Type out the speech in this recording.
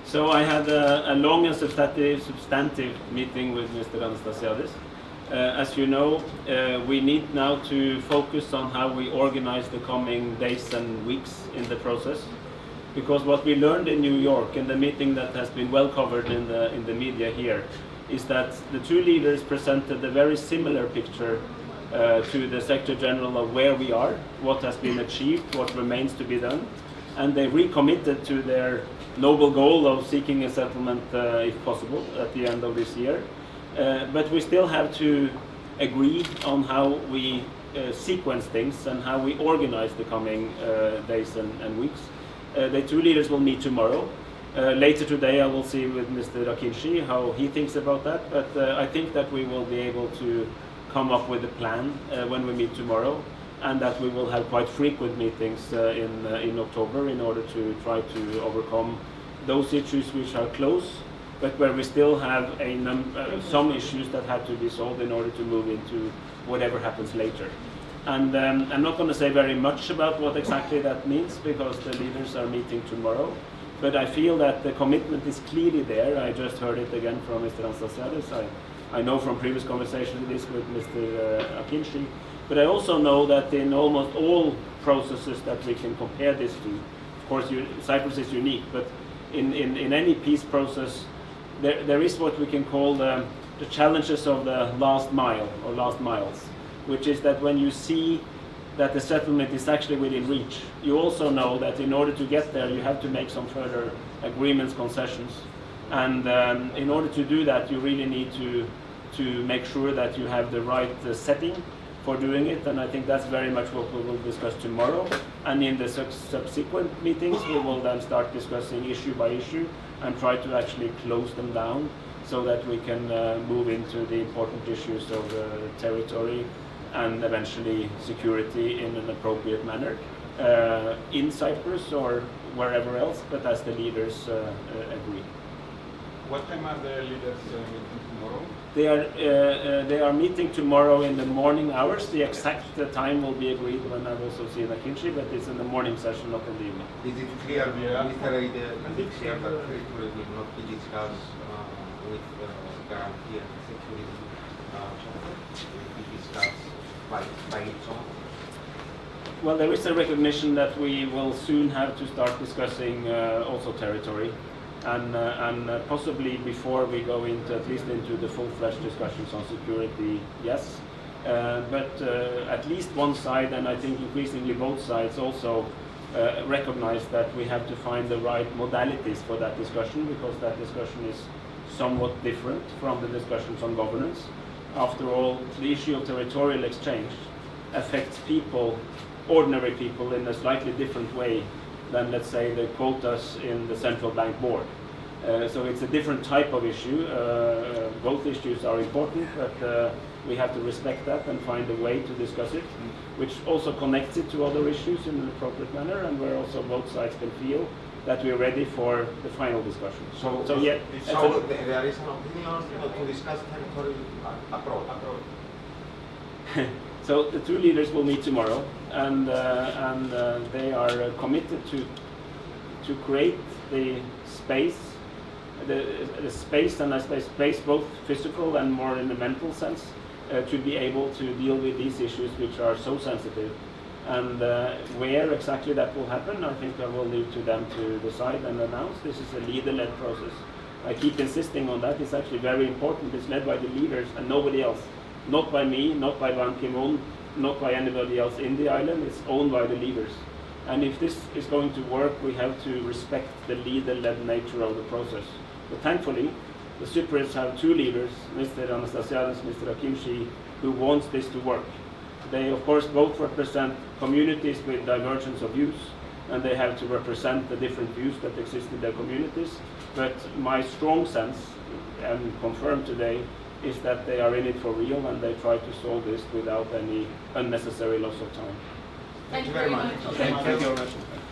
So I had a long and substantive meeting with Mr. Anastasiades. As you know, we need now to focus on how we organize the coming days and weeks in the process. Because what we learned in New York, and the meeting that has been well covered in the media here, is that the two leaders presented a very similar picture to the Secretary General of where we are, what has been achieved, what remains to be done, and they recommitted to their noble goal of seeking a settlement, if possible, at the end of this year. But we still have to agree on how we sequence things and how we organize the coming days and weeks. The two leaders will meet tomorrow. Later today I will see with Mr. Akıncı how he thinks about that, but I think that we will be able to come up with a plan when we meet tomorrow, and that we will have quite frequent meetings in October in order to try to overcome those issues which are close, but where we still have some issues that have to be solved in order to move into whatever happens later. And I'm not going to say very much about what exactly that means, because the leaders are meeting tomorrow, but I feel that the commitment is clearly there. I just heard it again from Mr. Anastasiades. I know from previous conversations this with Mr. Akıncı, but I also know that in almost all processes that we can compare this to, of course Cyprus is unique, but in any peace process there is what we can call the challenges of the last mile or last miles, which is that when you see that the settlement is actually within reach, you also know that in order to get there you have to make some further agreements, concessions, and in order to do that you really need to make sure that you have the right setting for doing it, and I think that's very much what we will discuss tomorrow. And in the subsequent meetings we will then start discussing issue by issue and try to actually close them down so that we can move into the important issues of territory and eventually security in an appropriate manner in Cyprus or wherever else, but as the leaders agree. What time are the leaders meeting tomorrow? They are meeting tomorrow in the morning hours. The exact time will be agreed when I also see Akıncı, but it's in the morning session, not in the evening. Is it clear, Mr. Eide, is it clear that territory will not be discussed with guarantee and security will be discussed by its own? Well, there is a recognition that we will soon have to start discussing also territory. And possibly before we go into at least into the full-fledged discussions on security, yes. But at least one side, and I think increasingly both sides, also recognize that we have to find the right modalities for that discussion, because that discussion is somewhat different from the discussions on governance. After all, the issue of territorial exchange affects people, ordinary people, in a slightly different way than, let's say, the quotas in the central bank board. So it's a different type of issue. Both issues are important, but we have to respect that and find a way to discuss it, which also connects it to other issues in an appropriate manner, and where also both sides can feel that we're ready for the final discussion. So yeah. So there is an opinion to discuss territorial approach. So the two leaders will meet tomorrow, and they are committed to create the space, the space, and I say space both physical and more in the mental sense, to be able to deal with these issues which are so sensitive. And where exactly that will happen, I think I will leave to them to decide and announce. This is a leader-led process. I keep insisting on that. It's actually very important. It's led by the leaders and nobody else. Not by me, not by Ban Ki-moon, not by anybody else in the island. It's owned by the leaders. And if this is going to work, we have to respect the leader-led nature of the process. But thankfully, the Cypriots have two leaders, Mr. Anastasiades, Mr. Akıncı, who wants this to work. They, of course, both represent communities with divergence of views, and they have to represent the different views that exist in their communities. But my strong sense, and confirmed today, is that they are in it for real, and they try to solve this without any unnecessary loss of time. Thank you very much. Thank you very much.